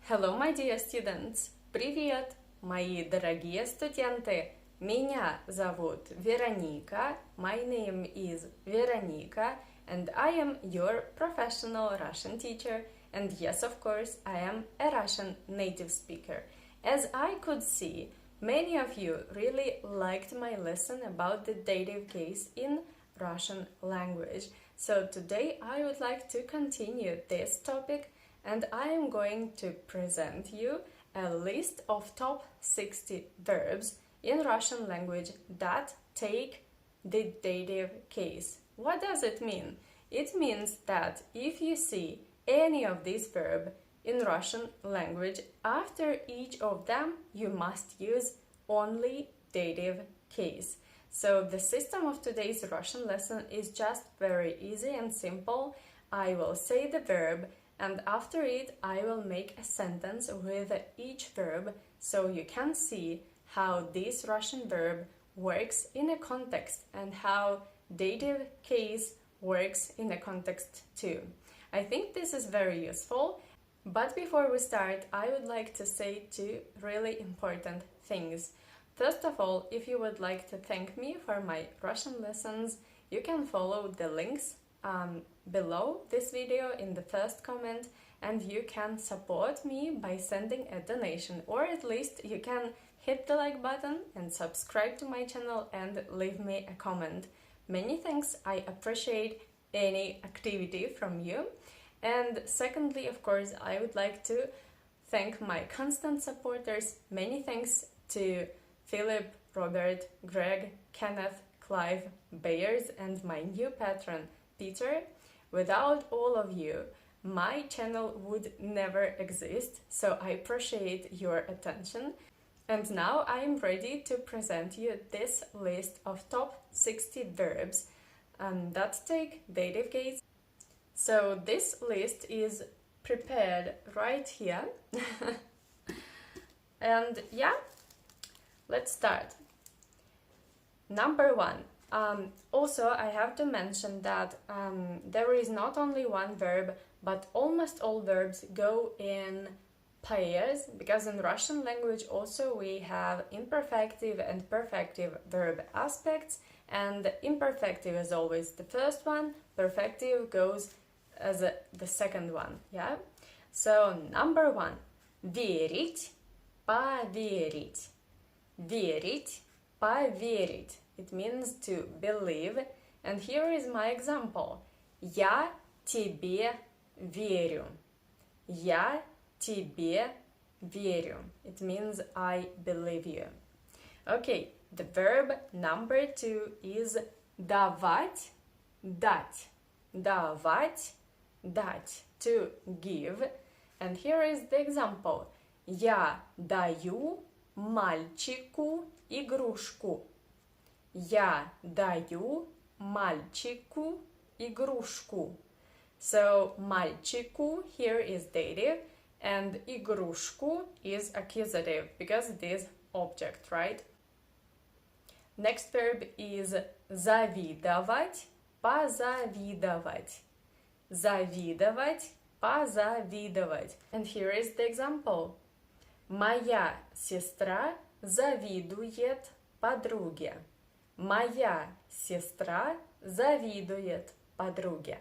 Hello, my dear students! Привет, мои дорогие студенты! Меня зовут Veronika, my name is Veronika, and I am your professional Russian teacher, and yes, of course, I am a Russian native speaker. As I could see, many of you really liked my lesson about the dative case in Russian language. So today I would like to continue this topic, and I am going to present you a list of top 60 verbs in Russian language that take the dative case. What does it mean? It means that if you see any of these verbs in Russian language, after each of them you must use only dative case. So the system of today's Russian lesson is just very easy and simple. I will say the verb, and after it I will make a sentence with each verb so you can see how this Russian verb works in a context and how dative case works in a context too. I think this is very useful, but before we start I would like to say two really important things. First of all, if you would like to thank me for my Russian lessons, you can follow the links below this video in the first comment, and you can support me by sending a donation, or at least you can hit the like button and subscribe to my channel and leave me a comment. Many thanks, I appreciate any activity from you. And secondly, of course, I would like to thank my constant supporters. Many thanks to Philip, Robert, Greg, Kenneth, Clive, Bayers, and my new patron, Peter. Without all of you, my channel would never exist, so I appreciate your attention. And now I am ready to present you this list of top 60 verbs that take dative case. So this list is prepared right here. And yeah, let's start. Number one. Also, I have to mention that there is not only one verb, but almost all verbs go in pairs, because in Russian language also we have imperfective and perfective verb aspects, and imperfective is always the first one, perfective goes as the second one, yeah? So, number one, верить, поверить. Верить, поверить. It means to believe, and here is my example. Я тебе верю. Я тебе верю. It means I believe you. Okay, the verb number two is давать, дать. Давать, дать. To give. And here is the example. Я даю мальчику игрушку. Я даю мальчику игрушку. So, мальчику here is dative, and игрушку is accusative, because it is object, right? Next verb is завидовать, позавидовать. Завидовать, позавидовать. And here is the example. Моя сестра завидует подруге. Моя сестра завидует подруге.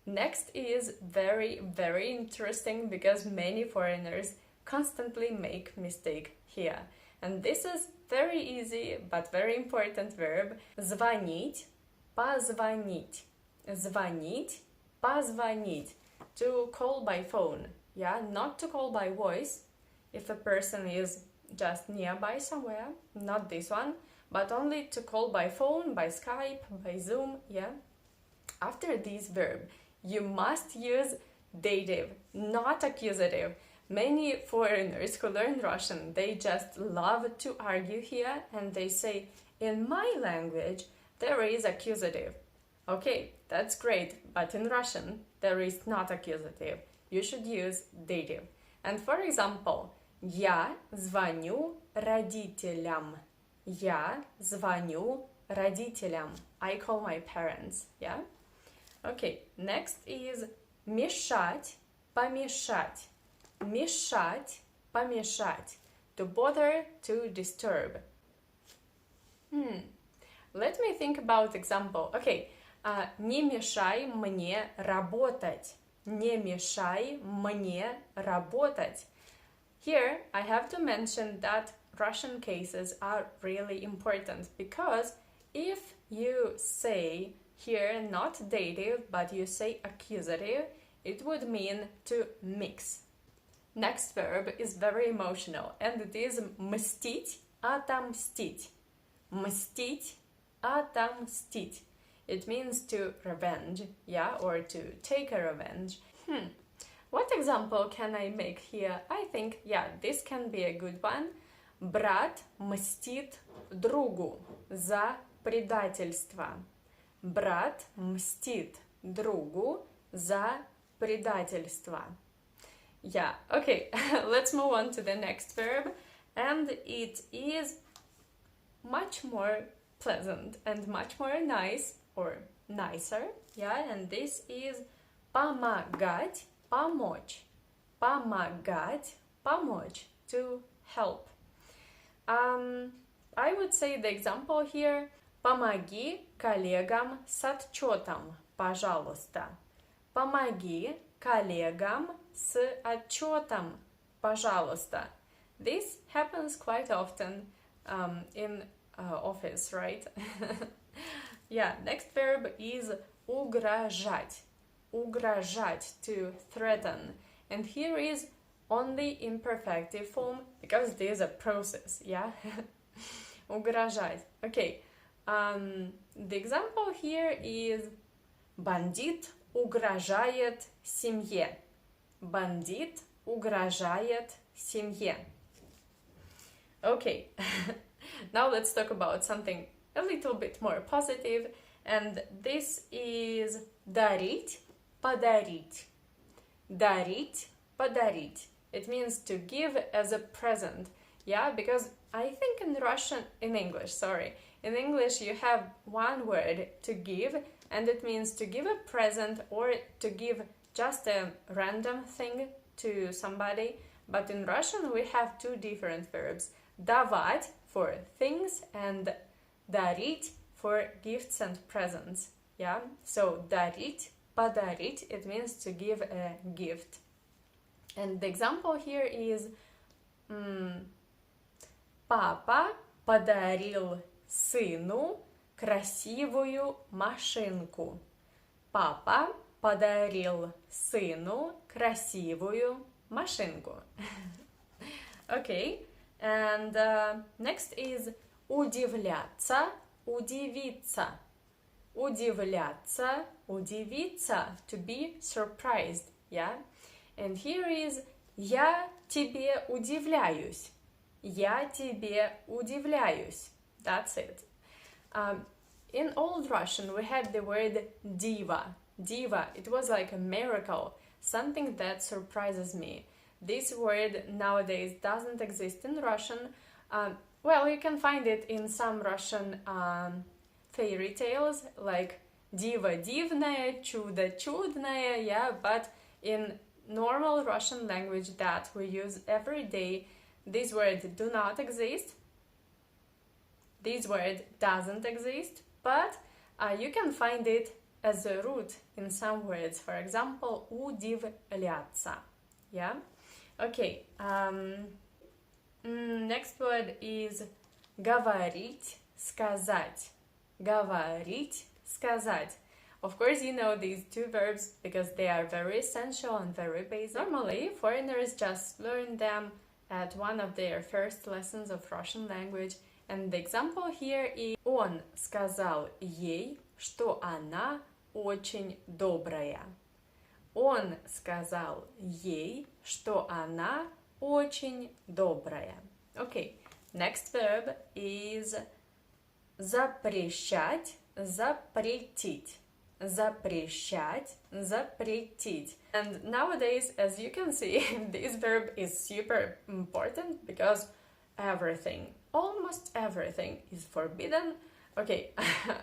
Next is very interesting, because many foreigners constantly make mistake here. And this is very easy but very important verb. Звонить, позвонить. Звонить, позвонить. To call by phone, yeah, not to call by voice. If a person is just nearby somewhere, not this one, but only to call by phone, by Skype, by Zoom, yeah? After this verb, you must use dative, not accusative. Many foreigners who learn Russian, they just love to argue here, and they say, in my language, there is accusative. Okay, that's great, but in Russian, there is not accusative. You should use dative. And for example, я звоню родителям. Я звоню родителям. I call my parents, yeah? Okay, next is мешать, помешать. мешать, помешать. To bother, to disturb. Let me think about example. Okay, не мешай мне работать. Не мешай мне работать. Here, I have to mention that Russian cases are really important because if you say here not dative but you say accusative, it would mean to mix. Next verb is very emotional and it is мстить, отомстить. Мстить, отомстить. It means to revenge, yeah, or to take a revenge. What example can I make here? I think, yeah, this can be a good one. Брат мстит другу за предательство. Брат мстит другу за предательство. Yeah, okay, let's move on to the next verb. And it is much more pleasant and much more nice or nicer, yeah, and this is помогать, помочь. Помогать, помочь, to help. I would say the example here: помоги коллегам с отчетом, пожалуйста. Помоги коллегам с отчетом, пожалуйста. This happens quite often in office, right? Yeah, next verb is угрожать. Угрожать, to threaten. And here is only imperfective form because there's a process, yeah? Угрожать. Okay, the example here is бандит угрожает семье. Бандит угрожает семье. Okay, now let's talk about something a little bit more positive, and this is дарить, подарить. Дарить, подарить. It means to give as a present, yeah, because I think in English you have one word to give, and it means to give a present or to give just a random thing to somebody, but in Russian we have two different verbs. Давать for things and дарить for gifts and presents, yeah? So дарить, подарить, it means to give a gift. And the example here is папа подарил сыну красивую машинку. Папа подарил сыну красивую машинку. Okay, and next is удивляться, удивиться. Удивляться, удивиться, to be surprised, yeah? And here is я тебе удивляюсь. Я тебе удивляюсь. That's it. In Old Russian, we had the word diva. Diva, it was like a miracle, something that surprises me. This word nowadays doesn't exist in Russian. Well, you can find it in some Russian fairy tales, like diva divная, чудо чудное, yeah, but in normal Russian language that we use every day, this word do not exist. This word doesn't exist, but you can find it as a root in some words. For example, удивляться. Yeah? Okay. Next word is говорить, сказать. Говорить, сказать. Of course, you know these two verbs because they are very essential and very basic. Normally, foreigners just learn them at one of their first lessons of Russian language. And the example here is он сказал ей, что она очень добрая. Он сказал ей, что она очень добрая. Okay, next verb is запрещать, запретить. Запрещать, запретить. And nowadays, as you can see, this verb is super important because everything, almost everything is forbidden. Okay,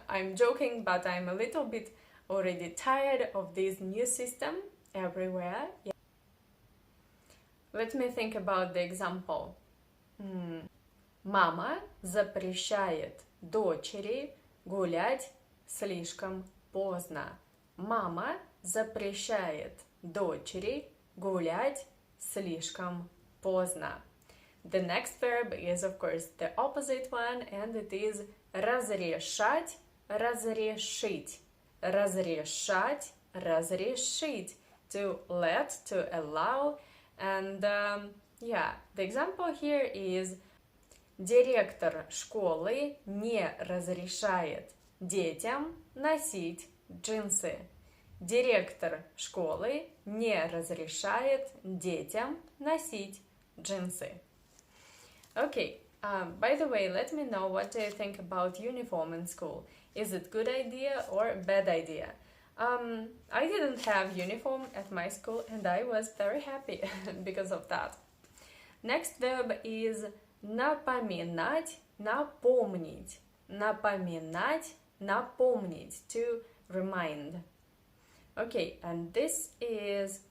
I'm joking, but I'm a little bit already tired of this new system everywhere. Yeah. Let me think about the example. Мама запрещает дочери гулять слишком поздно. Мама запрещает дочери гулять слишком поздно. The next verb is, of course, the opposite one, and it is разрешать, разрешить. Разрешать, разрешить. To let, to allow. And yeah, the example here is директор школы не разрешает детям носить джинсы. Директор школы не разрешает детям носить джинсы. Okay, by the way, let me know what do you think about uniform in school. Is it good idea or bad idea? I didn't have uniform at my school and I was very happy because of that. Next verb is напоминать, напомнить. Напоминать, напомнить, to remind. Okay, and this is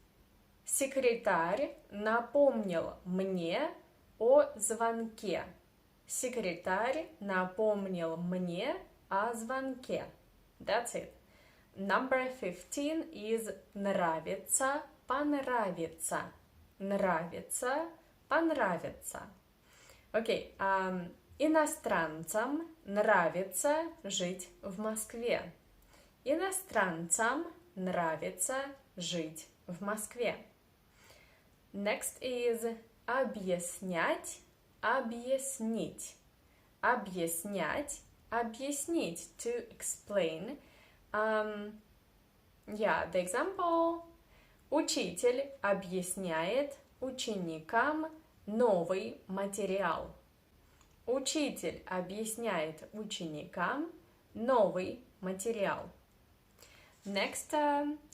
секретарь напомнил мне о звонке. Секретарь напомнил мне о звонке. That's it. Number 15 is нравится, понравится. Нравится, понравится. Окей, иностранцам нравится жить в Москве. Иностранцам нравится жить в Москве. Next is объяснять, объяснить. Объяснять, объяснить, to explain. Yeah, the example. Учитель объясняет ученикам новый материал. Учитель объясняет ученикам новый материал. Next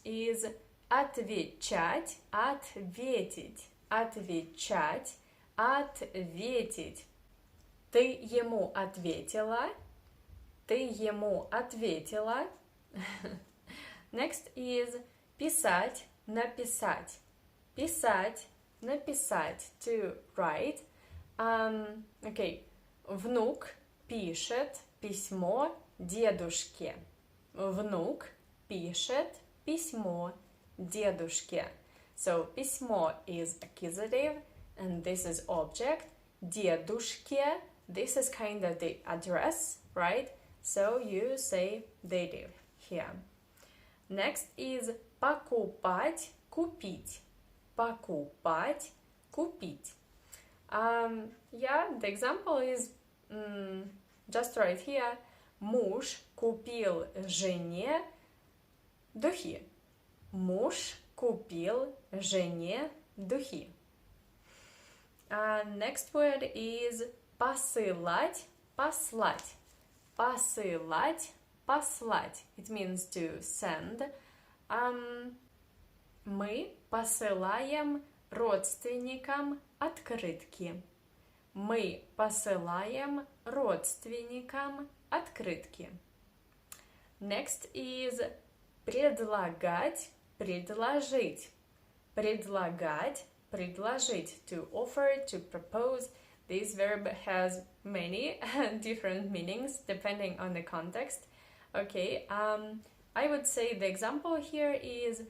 is отвечать, ответить. Отвечать, ответить. Ты ему ответила. Ты ему ответила. Next is писать, написать. Писать, написать, to write. Okay. Внук пишет письмо дедушке. Внук пишет письмо дедушке. So, письмо is accusative, and this is object. Дедушке, this is kind of the address, right? So, you say dative here. Next is покупать, купить. Покупать, купить. Yeah, the example is just right here. Муж купил жене духи. Муж купил жене духи. Next word is посылать, послать. Посылать, послать. It means to send. Мы посылаем родственникам открытки. Мы посылаем родственникам открытки. Next is предлагать, предложить. Предлагать, предложить. To offer, to propose. This verb has many different meanings depending on the context. Okay, I would say the example here is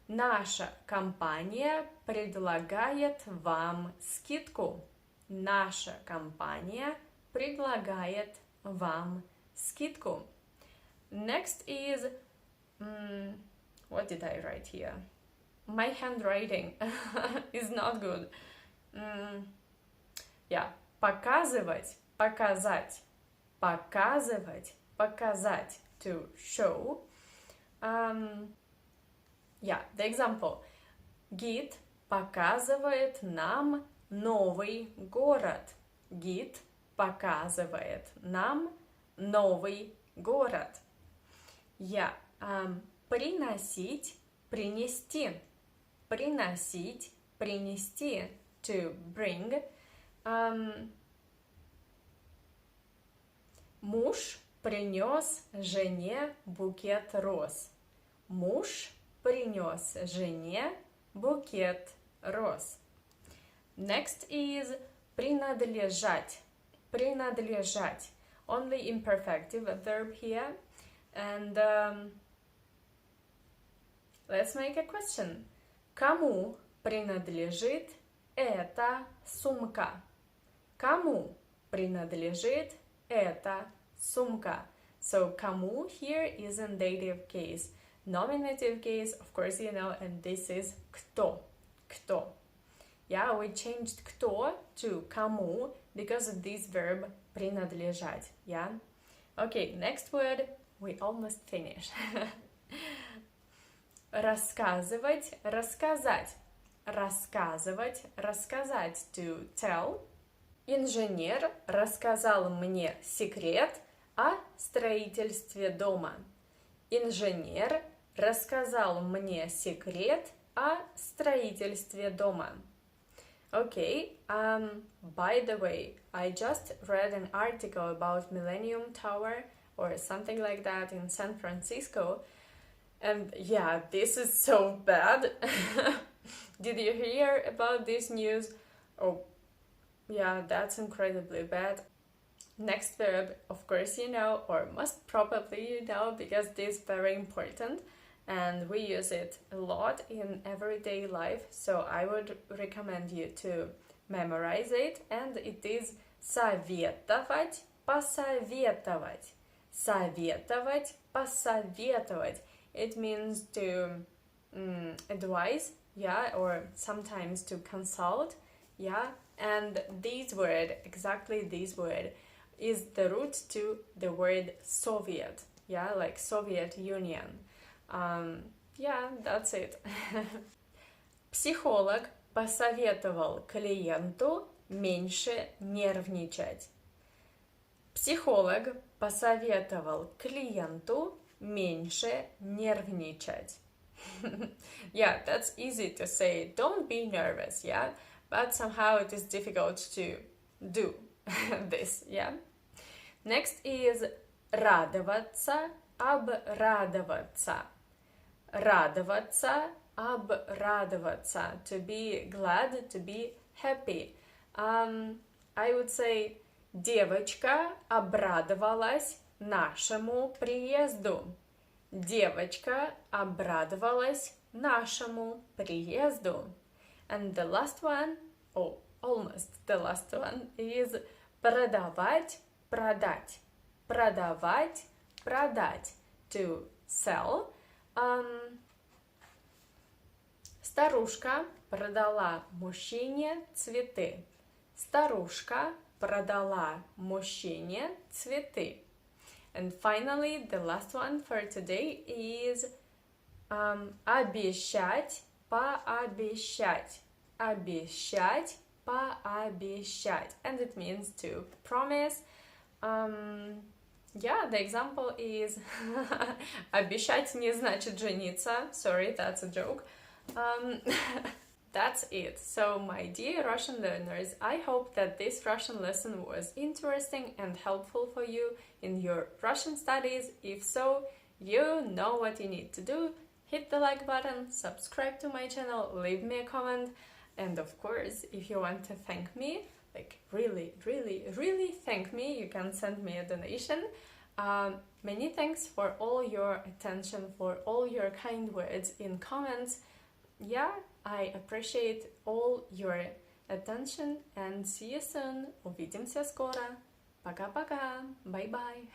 наша компания предлагает вам скидку. Наша компания предлагает вам скидку. Next is, what did I write here? My handwriting is not good. Yeah, показывать, показать, показывать, показать, to show. Yeah, the example. Гид показывает нам новый город. Гид показывает нам новый город. Yeah, приносить, принести. Приносить, принести, to bring. Муж принес жене букет роз. Муж принес жене букет роз. Next is принадлежать. Принадлежать. Only imperfective verb here. And let's make a question. Кому принадлежит эта сумка? Кому принадлежит эта сумка? So, кому here is in dative case. Nominative case, of course, you know, and this is кто. Кто. Yeah, we changed кто to кому because of this verb принадлежать. Yeah. Okay, next word. We almost finished. Рассказывать, рассказать. Рассказывать, рассказать. To tell. Инженер рассказал мне секрет о строительстве дома. Инженер рассказал мне секрет о строительстве дома. Okay, by the way, I just read an article about Millennium Tower or something like that in San Francisco, and yeah, this is so bad. Did you hear about this news? Oh, yeah, that's incredibly bad. Next verb, of course you know, or most probably you know, because this is very important and we use it a lot in everyday life, so I would recommend you to memorize it, and it is советовать, посоветовать. Советовать, посоветовать. It means to advise, yeah, or sometimes to consult, yeah, and this word, exactly this word, is the root to the word Soviet, yeah, like Soviet Union. Yeah, that's it. Психолог посоветовал клиенту меньше нервничать. Психолог посоветовал клиенту меньше нервничать. Yeah, that's easy to say, don't be nervous, yeah, but somehow it is difficult to do this, yeah. Next is радоваться, обрадоваться. Радоваться, обрадоваться. To be glad, to be happy. I would say девочка обрадовалась нашему приезду. Девочка обрадовалась нашему приезду. And the last one, oh, almost the last one, is продавать, продать. Продавать, продать. To sell. Старушка продала мужчине цветы. Старушка продала мужчине цветы. And finally, the last one for today is обещать, пообещать. Обещать, пообещать. And it means to promise. Yeah, the example is обещать не значит жениться. Sorry, that's a joke. That's it. So, my dear Russian learners, I hope that this Russian lesson was interesting and helpful for you in your Russian studies. If so, you know what you need to do. Hit the like button, subscribe to my channel, leave me a comment, and of course, if you want to thank me, like really thank me, you can send me a donation. Many thanks for all your attention, for all your kind words in comments. Yeah, I appreciate all your attention and see you soon. Увидимся скоро. Пока-пока. Bye-bye.